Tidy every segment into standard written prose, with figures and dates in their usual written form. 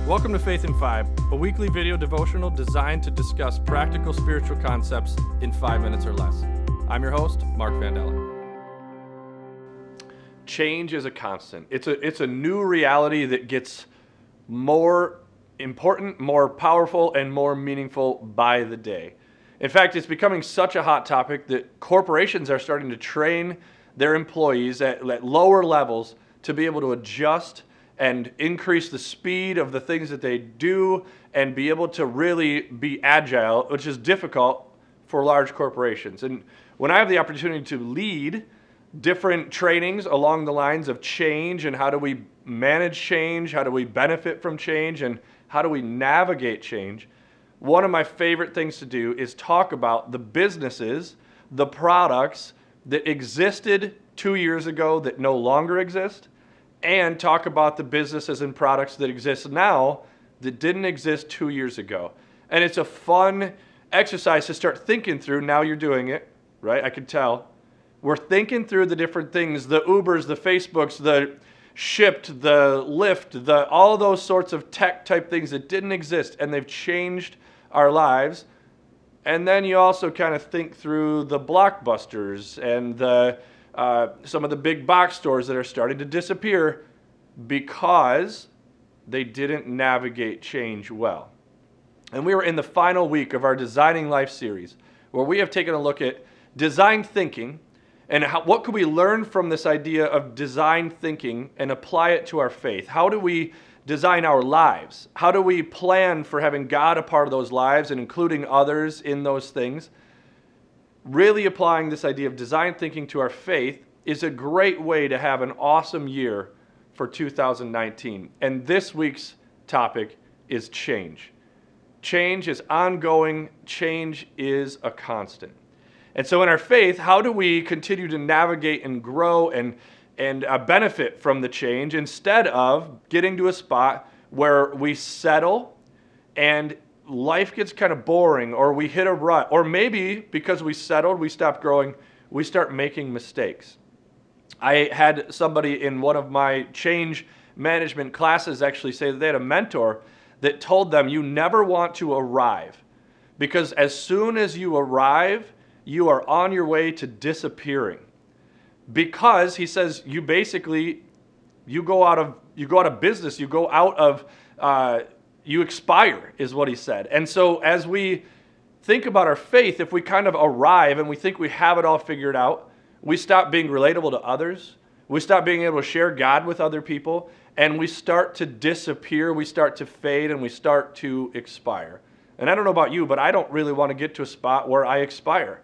Welcome to Faith in 5, a weekly video devotional designed to discuss practical spiritual concepts in 5 minutes or less. I'm your host, Mark Vandella. Change is a constant. It's a new reality that gets more important, more powerful, and more meaningful by the day. In fact, it's becoming such a hot topic that corporations are starting to train their employees at lower levels to be able to adjust and increase the speed of the things that they do and be able to really be agile, which is difficult for large corporations. And when I have the opportunity to lead different trainings along the lines of change and how do we manage change, how do we benefit from change, and how do we navigate change, one of my favorite things to do is talk about the businesses, the products that existed 2 years ago that no longer exist, and talk about the businesses and products that exist now that didn't exist 2 years ago. And it's a fun exercise to start thinking through. Now you're doing it, right? I can tell. We're thinking through the different things, the Ubers, the Facebooks, the Shipt, the Lyft, all those sorts of tech type things that didn't exist, and they've changed our lives. And then you also kind of think through the Blockbusters and some of the big box stores that are starting to disappear because they didn't navigate change well. And we were in the final week of our Designing Life series, where we have taken a look at design thinking and what could we learn from this idea of design thinking and apply it to our faith. How do we design our lives? How do we plan for having God a part of those lives and including others in those things? Really applying this idea of design thinking to our faith is a great way to have an awesome year for 2019. And this week's topic is change. Change is ongoing. Change is a constant. And so in our faith, how do we continue to navigate and grow and benefit from the change instead of getting to a spot where we settle and life gets kind of boring, or we hit a rut, or maybe because we settled, we stopped growing, we start making mistakes. I had somebody in one of my change management classes actually say that they had a mentor that told them you never want to arrive, because as soon as you arrive, you are on your way to disappearing. Because he says you go out of business, you expire, is what he said. And so as we think about our faith, if we kind of arrive and we think we have it all figured out, we stop being relatable to others, we stop being able to share God with other people, and we start to disappear, we start to fade, and we start to expire. And I don't know about you, but I don't really want to get to a spot where I expire.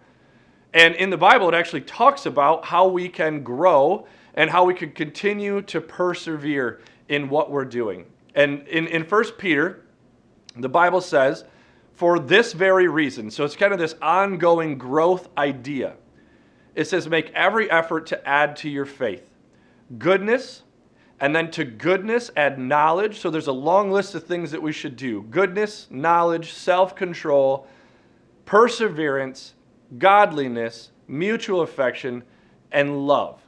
And in the Bible, it actually talks about how we can grow and how we can continue to persevere in what we're doing. And in 1 Peter, the Bible says, for this very reason, so it's kind of this ongoing growth idea. It says, make every effort to add to your faith goodness, and then to goodness add knowledge. So there's a long list of things that we should do. Goodness, knowledge, self-control, perseverance, godliness, mutual affection, and love.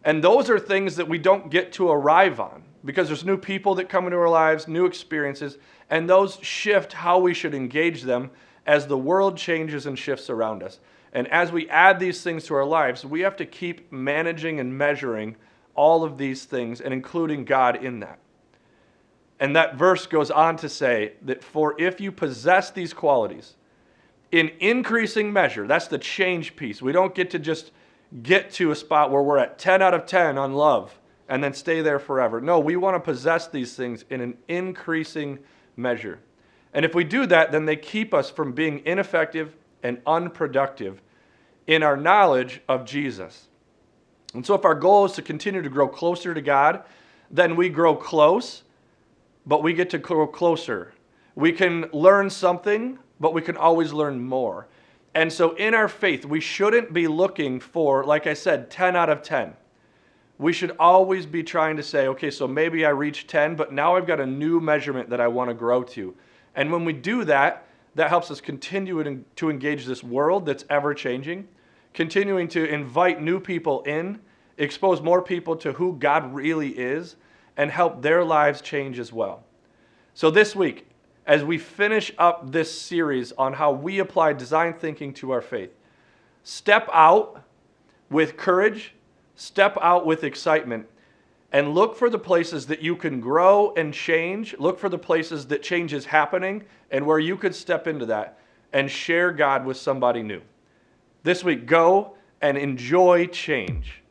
And those are things that we don't get to arrive on, because there's new people that come into our lives, new experiences, and those shift how we should engage them as the world changes and shifts around us. And as we add these things to our lives, we have to keep managing and measuring all of these things and including God in that. And that verse goes on to say that for if you possess these qualities in increasing measure, that's the change piece. We don't get to just get to a spot where we're at 10 out of 10 on love and then stay there forever. No, we want to possess these things in an increasing measure. And if we do that, then they keep us from being ineffective and unproductive in our knowledge of Jesus. And so if our goal is to continue to grow closer to God, then we grow close, but we get to grow closer. We can learn something, but we can always learn more. And so in our faith, we shouldn't be looking for, like I said, 10 out of 10. We should always be trying to say, okay, so maybe I reached 10, but now I've got a new measurement that I want to grow to. And when we do that, that helps us continue to engage this world that's ever changing, continuing to invite new people in, expose more people to who God really is, and help their lives change as well. So this week, as we finish up this series on how we apply design thinking to our faith, step out with courage, step out with excitement, and look for the places that you can grow and change. Look for the places that change is happening and where you could step into that and share God with somebody new. This week, go and enjoy change.